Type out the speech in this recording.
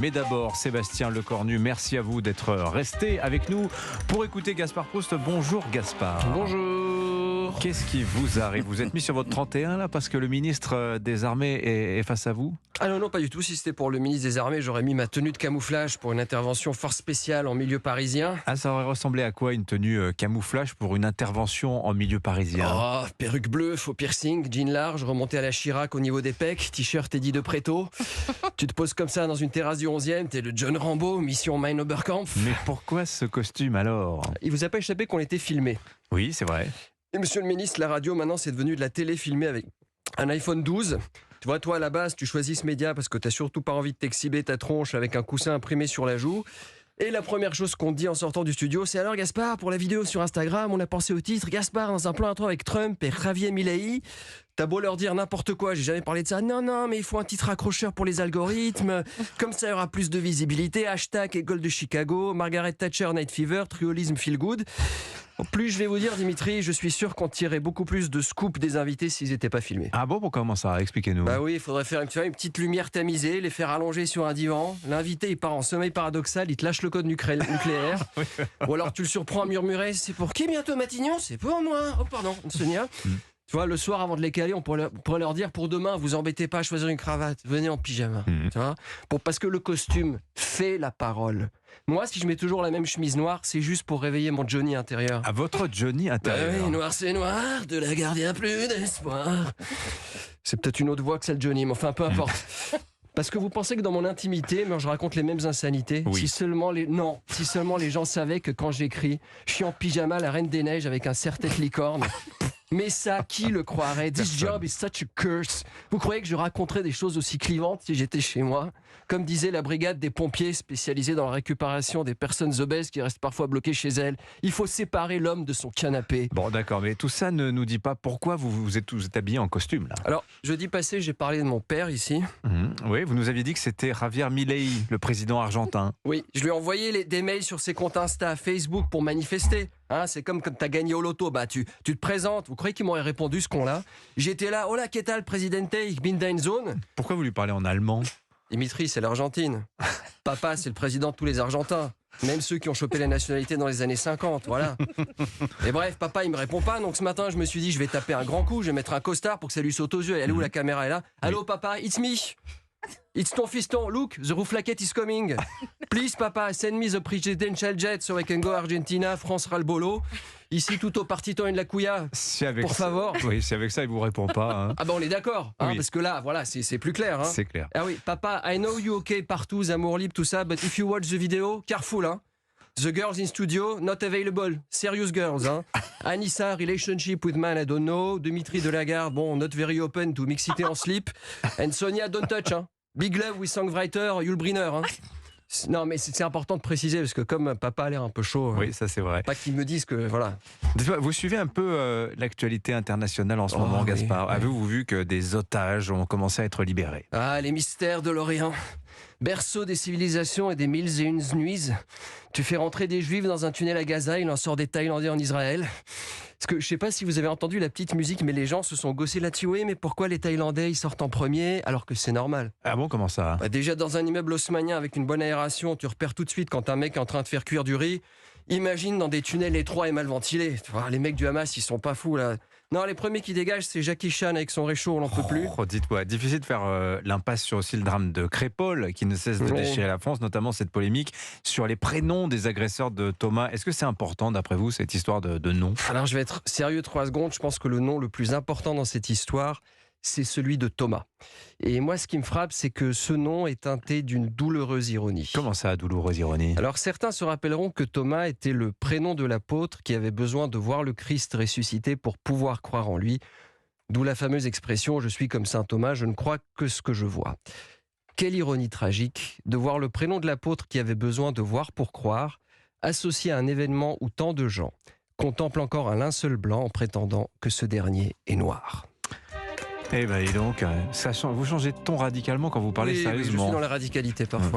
Mais d'abord, Sébastien Lecornu, merci à vous d'être resté avec nous pour écouter Gaspard Proust. Bonjour Gaspard. Bonjour. Qu'est-ce qui vous arrive? Vous êtes mis sur votre 31 là parce que le ministre des Armées est face à vous? Ah non, pas du tout. Si c'était pour le ministre des Armées, j'aurais mis ma tenue de camouflage pour une intervention force spéciale en milieu parisien. Ah, ça aurait ressemblé à quoi une tenue camouflage pour une intervention en milieu parisien? Oh, perruque bleue, faux piercing, jean large, remonté à la Chirac au niveau des pecs, t-shirt Eddie de Préto. Tu te poses comme ça dans une terrasse du 11e, t'es le John Rambo, mission Mein Oberkampf. Mais pourquoi ce costume alors? Il vous a pas échappé qu'on était filmé. Oui, c'est vrai. Et monsieur le ministre, la radio maintenant c'est devenu de la télé filmée avec un iPhone 12. Tu vois, toi à la base, tu choisis ce média parce que t'as surtout pas envie de t'exhiber ta tronche avec un coussin imprimé sur la joue. Et la première chose qu'on te dit en sortant du studio, c'est alors Gaspard, pour la vidéo sur Instagram, on a pensé au titre Gaspard dans un plan intro avec Trump et Javier Milei. T'as beau leur dire n'importe quoi, j'ai jamais parlé de ça. Non, mais il faut un titre accrocheur pour les algorithmes. Comme ça, il y aura plus de visibilité. Hashtag École de Chicago, Margaret Thatcher Night Fever, triolisme feel good. En plus, je vais vous dire, Dimitri, je suis sûr qu'on tirait beaucoup plus de scoop des invités s'ils n'étaient pas filmés. Ah bon, comment ça? Expliquez-nous. Bah oui, il faudrait faire une petite lumière tamisée, les faire allonger sur un divan. L'invité, il part en sommeil paradoxal, il te lâche le code nucléaire. Ou alors tu le surprends à murmurer, c'est pour qui bientôt Matignon? C'est pour moi. Oh pardon, Sonia. Tu vois, le soir avant de les caler, on pourrait leur dire pour demain, vous embêtez pas à choisir une cravate, venez en pyjama. Tu vois, parce que le costume fait la parole. Moi, si je mets toujours la même chemise noire, c'est juste pour réveiller mon Johnny intérieur. À votre Johnny intérieur. Bah oui, noir c'est noir, de la garde y a plus d'espoir. C'est peut-être une autre voix que celle de Johnny, mais enfin peu importe. Parce que vous pensez que dans mon intimité, je raconte les mêmes insanités. Oui. Si seulement les gens savaient que quand j'écris, je suis en pyjama, la reine des neiges avec un serre-tête licorne. Mais ça, qui le croirait? This job is such a curse. Vous croyez que je raconterais des choses aussi clivantes si j'étais chez moi? Comme disait la brigade des pompiers spécialisés dans la récupération des personnes obèses qui restent parfois bloquées chez elles, il faut séparer l'homme de son canapé. Bon, d'accord, mais tout ça ne nous dit pas pourquoi vous êtes habillés en costume là. Alors, jeudi passé, j'ai parlé de mon père ici. Oui, vous nous aviez dit que c'était Javier Milei, le président argentin. Oui, je lui ai envoyé des mails sur ses comptes Insta, Facebook pour manifester. Hein, c'est comme quand tu as gagné au loto, tu te présentes. Vous croyez qu'il m'aurait répondu ce con-là? J'étais là, hola, ¿qué tal, presidente? Ich bin dein Sohn. Pourquoi vous lui parlez en allemand? Dimitri, c'est l'Argentine. Papa, c'est le président de tous les Argentins. Même ceux qui ont chopé la nationalité dans les années 50, voilà. Et bref, papa, il me répond pas. Donc ce matin, je me suis dit, je vais taper un grand coup, je vais mettre un costard pour que ça lui saute aux yeux. Elle est où la caméra? Elle est là. Allô, papa, it's me. It's ton fiston. Look, the rouflaquette is coming. Please, papa, send me the presidential jet so I can go Argentina. France ras le bolo. Ici, tout au partito en la couilla. Pour favor. Oui, c'est avec ça, il vous répond pas. Hein. Ah ben, on est d'accord. Hein, Oui. parce que là, voilà, c'est plus clair. Hein. C'est clair. Ah oui, papa, I know you okay partout, amour libre, tout ça, but if you watch the video, careful, hein. The girls in studio, not available. Serious girls, hein. Anissa, relationship with man, I don't know. Dimitri Delagarde, bon, not very open to mixité en slip. And Sonia, don't touch, hein. Big love with songwriter Yul Brynner, hein. Non, mais c'est important de préciser, parce que comme papa a l'air un peu chaud, Oui, ça c'est vrai. pas qu'ils me disent que, voilà. Vous suivez un peu l'actualité internationale en ce moment, oui, Gaspard. oui. Avez-vous vu que des otages ont commencé à être libérés? Ah, les mystères de l'Orient. Berceau des civilisations et des mille et une nuits. Tu fais rentrer des Juifs dans un tunnel à Gaza, il en sort des Thaïlandais en Israël. Parce que je sais pas si vous avez entendu la petite musique, mais les gens se sont gossés là-dessus. Oui, mais pourquoi les Thaïlandais ils sortent en premier alors que c'est normal? Ah bon, comment ça? Bah déjà dans un immeuble haussmannien avec une bonne aération, tu repères tout de suite quand un mec est en train de faire cuire du riz. Imagine dans des tunnels étroits et mal ventilés. Tu vois, les mecs du Hamas, ils sont pas fous là. Non, les premiers qui dégagent, c'est Jackie Chan avec son réchaud, on n'en peut plus. Oh, dites-moi, difficile de faire l'impasse sur aussi le drame de Crépol qui ne cesse de déchirer la France, notamment cette polémique sur les prénoms des agresseurs de Thomas. Est-ce que c'est important d'après vous cette histoire de nom? Alors je vais être sérieux 3 secondes, je pense que le nom le plus important dans cette histoire, c'est celui de Thomas. Et moi, ce qui me frappe, c'est que ce nom est teinté d'une douloureuse ironie. Comment ça, douloureuse ironie? Alors certains se rappelleront que Thomas était le prénom de l'apôtre qui avait besoin de voir le Christ ressuscité pour pouvoir croire en lui. D'où la fameuse expression « je suis comme saint Thomas, je ne crois que ce que je vois ». Quelle ironie tragique de voir le prénom de l'apôtre qui avait besoin de voir pour croire, associé à un événement où tant de gens contemplent encore un linceul blanc en prétendant que ce dernier est noir. Eh bien, dis donc, vous changez de ton radicalement quand vous parlez Oui, sérieusement. je suis dans la radicalité parfois.